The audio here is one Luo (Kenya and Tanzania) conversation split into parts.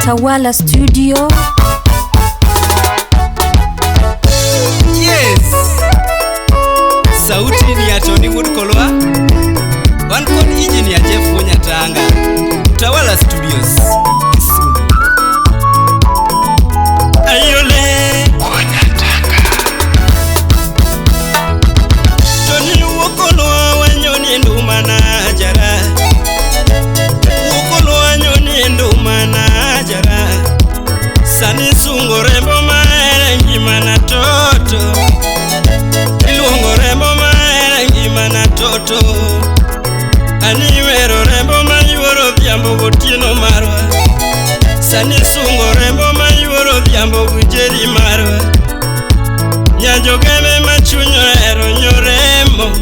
Utawala Studio. Yes, sauti ni ya Tony Wood Kolwa, one called engineer Jeff Wonyatanga, Utawala Studios, Kisumu. Ayole Wonyatanga, Tony Wood Kolwa wanyoni nduma na jara, Wood Kolwa nyoni nduma na jara, sani sungo rembo maere ngima na toto, iluongo rembo maere ngima na toto, ani wero rembo mayuoro dhiambo gotieno marwa, sani sungo rembo mayuoro dhiambo gujeri marwa, nyajogeme machunyo ero nyoremo,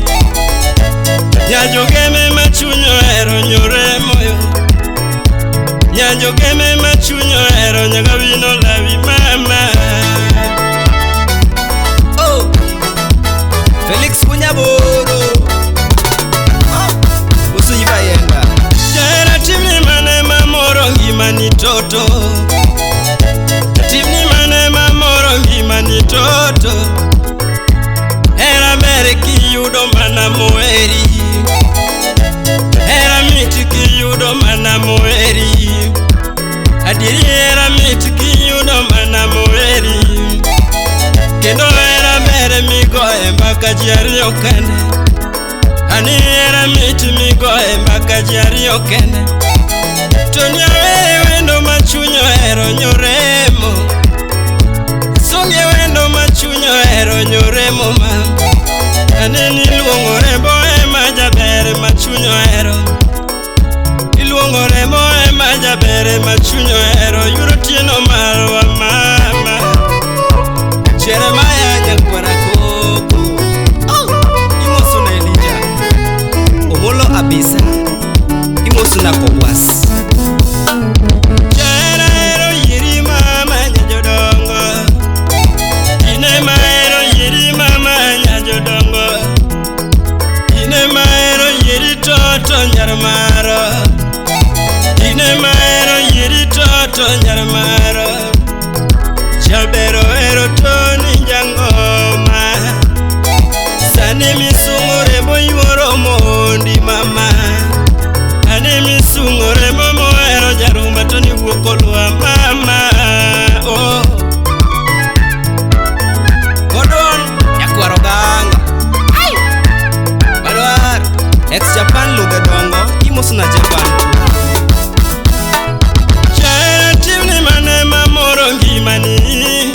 nyajogeme machunyo ero nyoremo yo, nyajogeme machunyo ero nyagawino lawi mama. Oh, Felix Munyaboro, usu yibayenda jara timni mane mamoro ngima ni toto, timni mane mamoro ngima ni toto, era mere kiyudo mana moeri, era miti kiyudo mana moeri, adiri era miti kiyudo mana moeri, kendo era mere migoe mbaka ji ariyo kende, ani era miti migoe mbaka ji ariyo kende, to nyawere wendo machunyo ero nyoremo, songe wendo machunyo ero nyoremo ma, ani niluongo rembo ema jaber machunyo ero, iluongo rembo ema jaber machunyo ero, yuro tieno marwa mama, Jeremiah nyakwara koko, imoso na Elija, omolo abisa, imoso na Kobwas. Jera ero yiri mama nyajodongo, inema ero yiri mama nyajodongo, inema ero yiri toto nyarmaro, inema ero yiri toto nyarmaro, Chabero ero Tony Jangoma, sani misungo rembo yuoro mondi mama, ani misungo rembo moero jarumba Tony Wood Kolwa mama. Oh, Kodon yakwaro ganga, ay, Badwar ex Japan lugha dongo, imoso na Japan. Jara timni mane mamoro ngimani,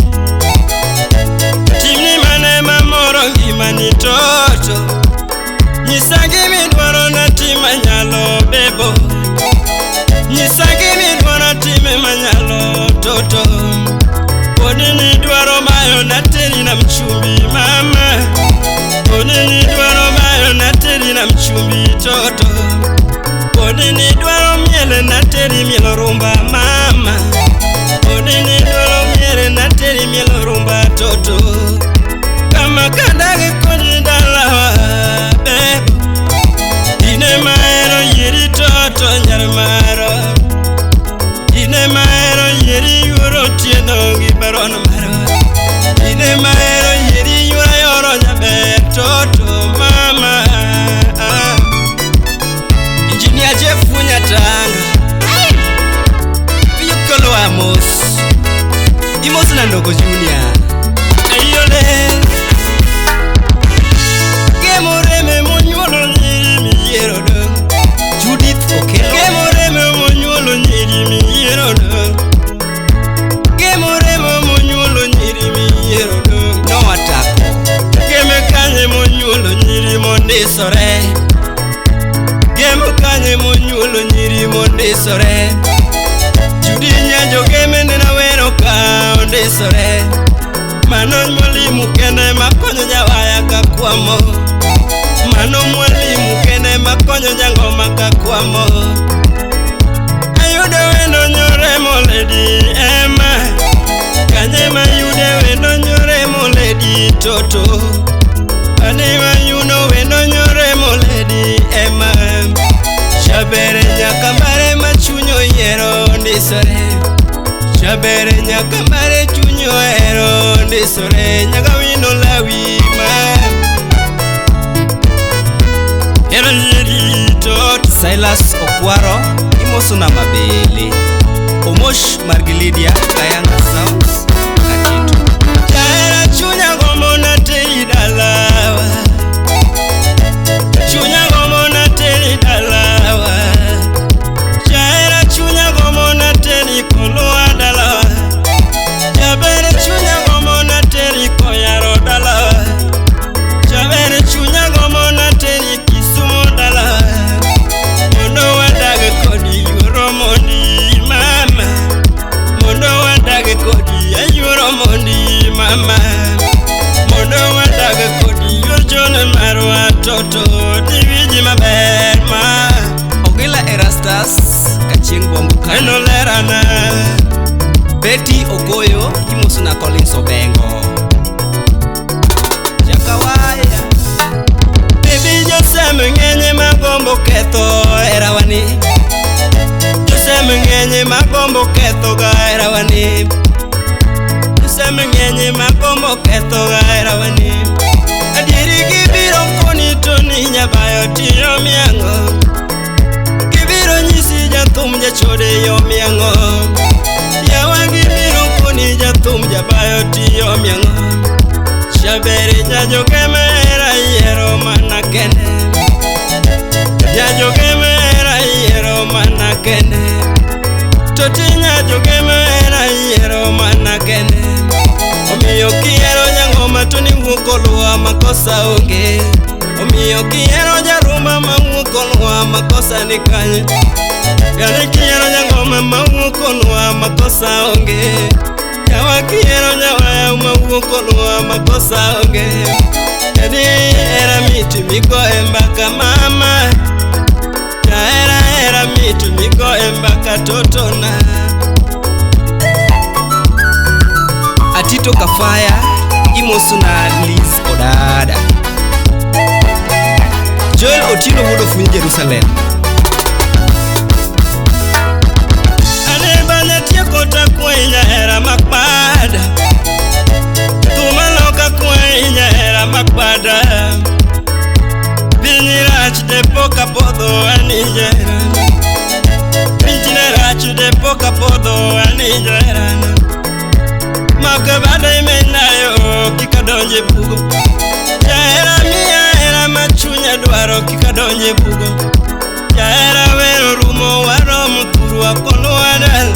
timni mane mamoro ngimani toto, nyisagi midwaro na tima nyalo bebo, nyisagi midwaro time manyalo toto, poni nidwaro mayo na teri na mchumbi mama, poni nidwaro mayo na teri na mchumbi toto, poni nidwaro miele na teri mielo rumba mama, poni nidwaro miele na teri mielo rumba toto, kama kandage konyi dalawa bebo, ine maero yeri toto nyarmaro, ine maero yeri yuro tieno gibaron maro, ine maero yeri yura yoro nyabe toto mama. Engineer Jeff Wonyatanga, Wood Kolwa Amos, imoso na Ndogo Junior. Ayole Gemoreme monyuolo nyiri miyiero do, Judith Okelo. Gemoreme monyuolo nyiri miyiero do, Gemoreme monyuolo nyiri miyiero do, Noah Tako. Geme kanye monyuolo nyiri mondisore, Geme kanye monyuolo nyiri mondisore, Judi nyanjo geme nena wero ka ondisore, mano mwalimu kende makonyo nyawaya kakwamo, mano mwalimu kende makonyo nyangoma kakwamo, ayude wendo nyoremo Lady Emma, kanye mayude wendo nyoremo Lady Toto, ane mayuno wendo nyoremo Lady Emma, Shabere nyakambare machunyo yero ndisore, Jabere nyaka mare chunyo ero ndisore nyaka wino lawi ma Ero yerito Silas Okwaro imosuna mabele Omosh Margilidia Kayanga Sounds Akitu Jara chunya gomo na tei dalawa Chunya gomo na tei dalawa Jara chunya gomo na tei koloa dalawa Jabere chunya gomo na tei koyaro dalawa Jabere chunya gomo na tei kisumo dalawa Mondo wadage kodi yuro mondi mama Mondo wadage kodi yuro mondi mama Mondo wadage kodi yurjone marwa toto Diviji maber ma Ogila Erastas Kaching bombu kano Eno lerana Betty Ogoyo Imosuna Collins Obengo Jakawaya Baby Jose mwenye magombo keto erawani Jose mwenye magombo keto ga erawani Jose mwenye magombo keto ga erawani Adiri kibiro koni toni nyabayo tiyo miango Kibiro nyisi jatum jachode yo miango Yawa kibiro koni jatum jabayo tiyo miango Shabere jajo kemera yero mana kene Jajo kemera yero mana kene Totinya jo kemera yero mana kene Omiyo kiero nyangoma tuni wukolwa makosa onge Omiyo kiero jaruma mawukolwa makosa nikanye Yale kiero nyangoma mawukolwa makosa onge Yawa kiero nyawaya mawukolwa makosa onge Jadi era mitu miko embaka mama era mitu miko embaka totona Atito Kafaya imosuna Liz Odada Joel Otino wodo funi Jerusalem Anebanya tiekota kwenya era makbada Tumaloka kwenya era makbada Binyirach de poka podo anijera Binyirach de poka podo anijera Makabada imenayo kikadonje bugo Jaera miya era machunya dwaro kikadonje bugo Jaera wero rumo waro muturu wakono wadal